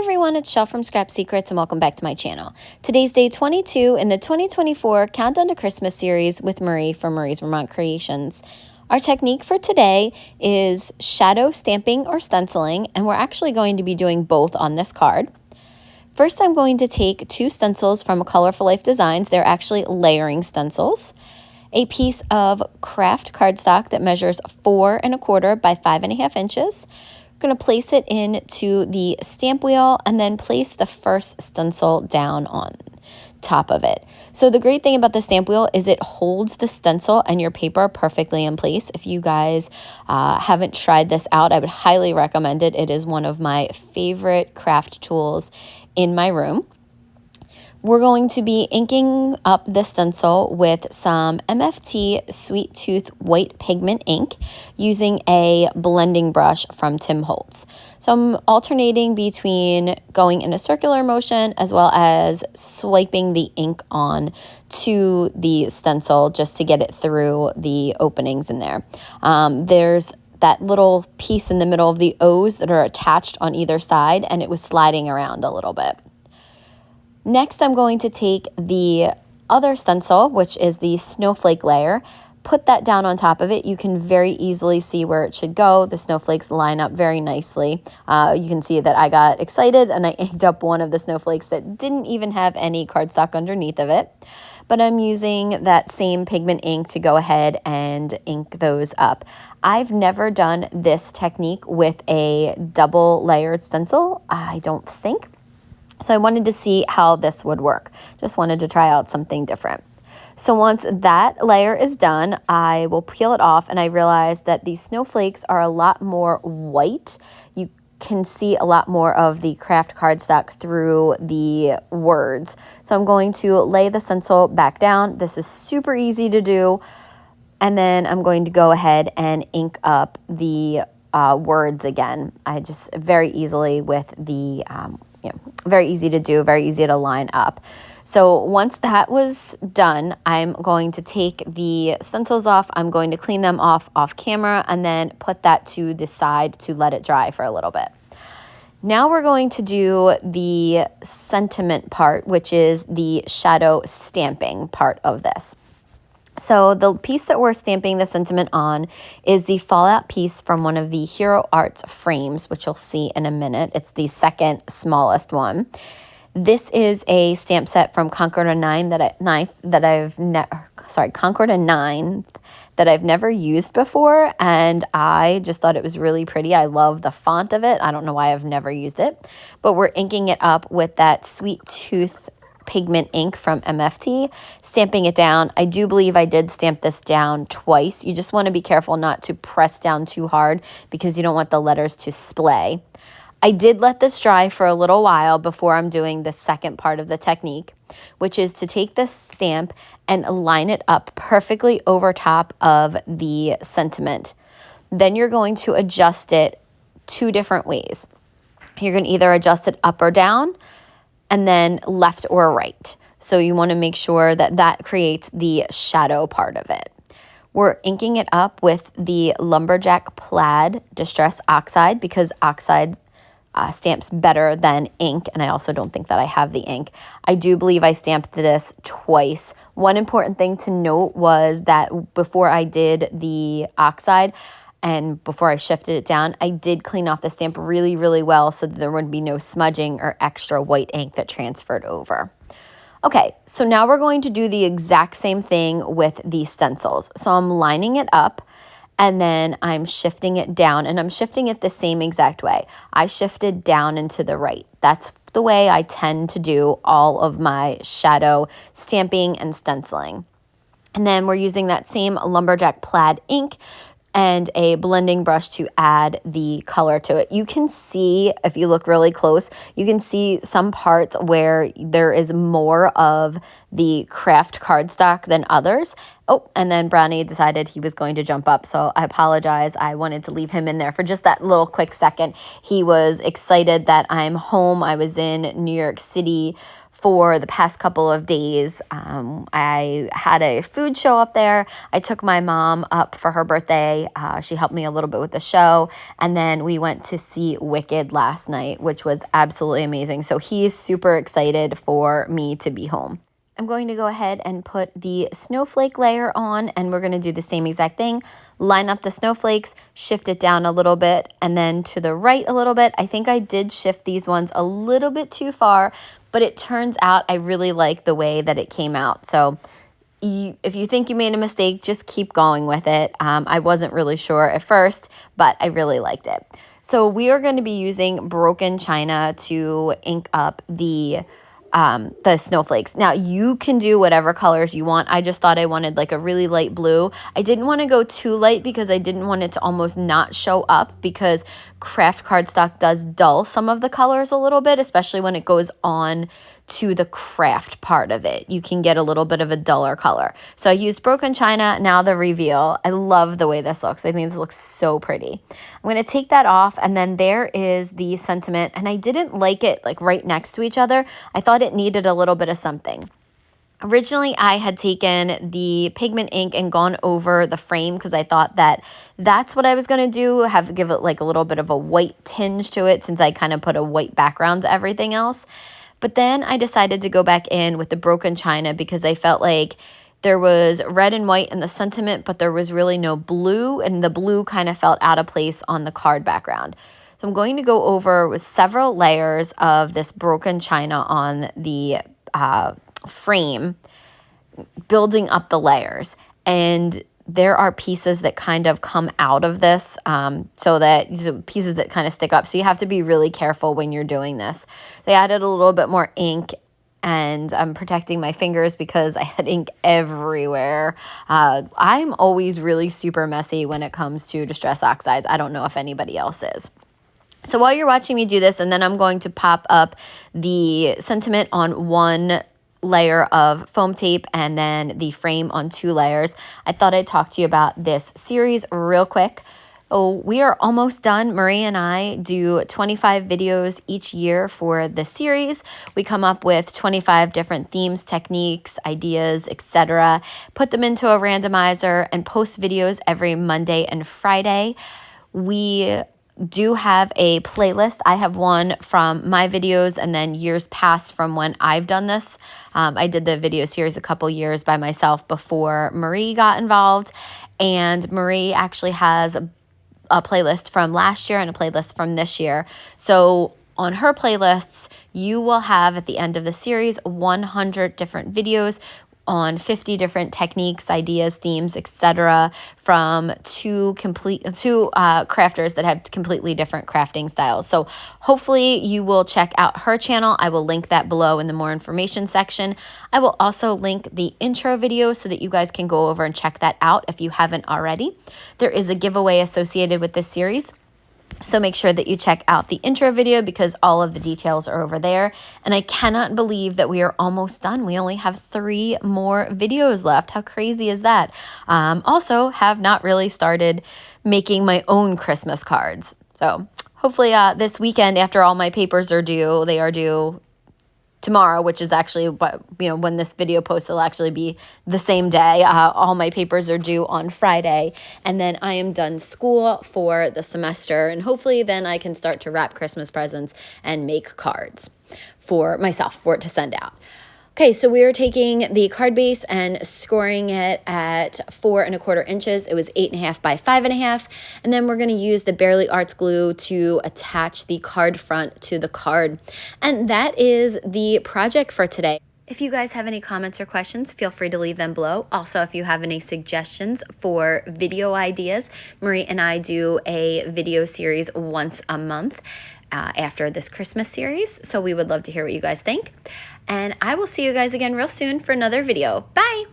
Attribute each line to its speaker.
Speaker 1: everyone, it's Shell from Scrap Secrets and welcome back to my channel. Today's day 22 in the 2024 Countdown to Christmas series with Marie from Marie's Vermont Creations. Our technique for today is shadow stamping or stenciling, and we're actually going to be doing both on this card. First, I'm going to take two stencils from Colorful Life Designs. They're actually layering stencils. A piece of craft cardstock that measures 4 1/4 by 5 1/2 inches. We're going to place it into the stamp wheel and then place the first stencil down on top of it. So the great thing about the stamp wheel is it holds the stencil and your paper perfectly in place. If you guys haven't tried this out, I would highly recommend it. It is one of my favorite craft tools in my room. We're going to be inking up the stencil with some MFT Sweet Tooth White Pigment ink using a blending brush from Tim Holtz. So I'm alternating between going in a circular motion as well as swiping the ink on to the stencil just to get it through the openings in there. There's that little piece in the middle of the O's that are attached on either side, and it was sliding around a little bit. Next, I'm going to take the other stencil, which is the snowflake layer, put that down on top of it. You can very easily see where it should go. The snowflakes line up very nicely. You can see that I got excited and I inked up one of the snowflakes that didn't even have any cardstock underneath of it. But I'm using that same pigment ink to go ahead and ink those up. I've never done this technique with a double layered stencil, I don't think. So I wanted to see how this would work. Just wanted to try out something different. So once that layer is done, I will peel it off, and I realized that these snowflakes are a lot more white. You can see a lot more of the craft cardstock through the words. So I'm going to lay the stencil back down. This is super easy to do. And then I'm going to go ahead and ink up the words again. I just very easily with the very easy to do, very easy to line up. So once that was done, I'm going to take the stencils off. I'm going to clean them off camera and then put that to the side to let it dry for a little bit. Now we're going to do the sentiment part, which is the shadow stamping part of this. So the piece that we're stamping the sentiment on is the fallout piece from one of the Hero Arts frames, which you'll see in a minute. It's the second smallest one. This is a stamp set from Concord and Ninth that I've never used before, and I just thought it was really pretty. I love the font of it. I don't know why I've never used it, but we're inking it up with that Sweet Tooth pigment ink from MFT, stamping it down. I do believe I did stamp this down twice. You just want to be careful not to press down too hard because you don't want the letters to splay. I did let this dry for a little while before I'm doing the second part of the technique, which is to take this stamp and line it up perfectly over top of the sentiment. Then you're going to adjust it two different ways. You're going to either adjust it up or down, and then left or right. So you want to make sure that that creates the shadow part of it. We're inking it up with the Lumberjack Plaid Distress Oxide because oxide stamps better than ink, and I also don't think that I have the ink. I do believe I stamped this twice. One important thing to note was that before I did the oxide, and before I shifted it down, I did clean off the stamp really, really well so that there would be no smudging or extra white ink that transferred over. Okay, so now we're going to do the exact same thing with the stencils. So I'm lining it up, and then I'm shifting it down, and I'm shifting it the same exact way. I shifted down and to the right. That's the way I tend to do all of my shadow stamping and stenciling. And then we're using that same Lumberjack Plaid ink and a blending brush to add the color to it. You can see, if you look really close, you can see some parts where there is more of the craft cardstock than others. Oh, and then Brownie decided he was going to jump up, so I apologize. I wanted to leave him in there for just that little quick second. He was excited that I'm home. I was in New York City for the past couple of days. I had a food show up there. I took my mom up for her birthday. She helped me a little bit with the show. And then we went to see Wicked last night, which was absolutely amazing. So he's super excited for me to be home. I'm going to go ahead and put the snowflake layer on, and we're going to do the same exact thing. Line up the snowflakes, shift it down a little bit, and then to the right a little bit. I think I did shift these ones a little bit too far, but it turns out I really like the way that it came out. So if you think you made a mistake, just keep going with it. I wasn't really sure at first, but I really liked it. So we are going to be using broken china to ink up the snowflakes. Now you can do whatever colors you want. I just thought I wanted like a really light blue. I didn't want to go too light because I didn't want it to almost not show up, because craft cardstock does dull some of the colors a little bit, especially when it goes on to the craft part of it. You can get a little bit of a duller color. So I used broken china. Now the reveal. I love the way this looks. I think this looks so pretty. I'm going to take that off, and then there is the sentiment, and I didn't like it like right next to each other. I thought it needed a little bit of something. Originally, I had taken the pigment ink and gone over the frame because I thought that that's what I was going to do, give it like a little bit of a white tinge to it, since I kind of put a white background to everything else. But then I decided to go back in with the broken china because I felt like there was red and white in the sentiment, but there was really no blue, and the blue kind of felt out of place on the card background. So I'm going to go over with several layers of this broken china on the frame, building up the layers. And there are pieces that kind of come out of this, so that these are pieces that kind of stick up. So you have to be really careful when you're doing this. They added a little bit more ink, and I'm protecting my fingers because I had ink everywhere. I'm always really super messy when it comes to Distress Oxides. I don't know if anybody else is. So while you're watching me do this, and then I'm going to pop up the sentiment on one layer of foam tape and then the frame on 2 layers. I thought I'd talk to you about this series real quick. Oh, we are almost done. Marie and I do 25 videos each year for the series. We come up with 25 different themes, techniques, ideas, etc. Put them into a randomizer and post videos every Monday and Friday. We do have a playlist. I have one from my videos and then years past from when I've done this. I did the video series a couple years by myself before Marie got involved, and Marie actually has a playlist from last year and a playlist from this year. So on her playlists, you will have at the end of the series 100 different videos on 50 different techniques, ideas, themes, etc. from two crafters that have completely different crafting styles. So hopefully you will check out her channel. I will link that below in the more information section. I will also link the intro video so that you guys can go over and check that out if you haven't already. There is a giveaway associated with this series, so make sure that you check out the intro video because all of the details are over there. And I cannot believe that we are almost done. We only have 3 more videos left. How crazy is that? Also have not really started making my own Christmas cards. So hopefully this weekend, after all my papers are due, they are due tomorrow, which is actually when this video posts, it'll actually be the same day. All my papers are due on Friday, and then I am done school for the semester, and hopefully then I can start to wrap Christmas presents and make cards for myself for it to send out. Okay, so we are taking the card base and scoring it at 4 1/4 inches. It was 8.5 by 5.5. And then we're going to use the Barely Arts glue to attach the card front to the card. And that is the project for today. If you guys have any comments or questions, feel free to leave them below. Also, if you have any suggestions for video ideas, Marie and I do a video series once a month after this Christmas series. So we would love to hear what you guys think. And I will see you guys again real soon for another video. Bye!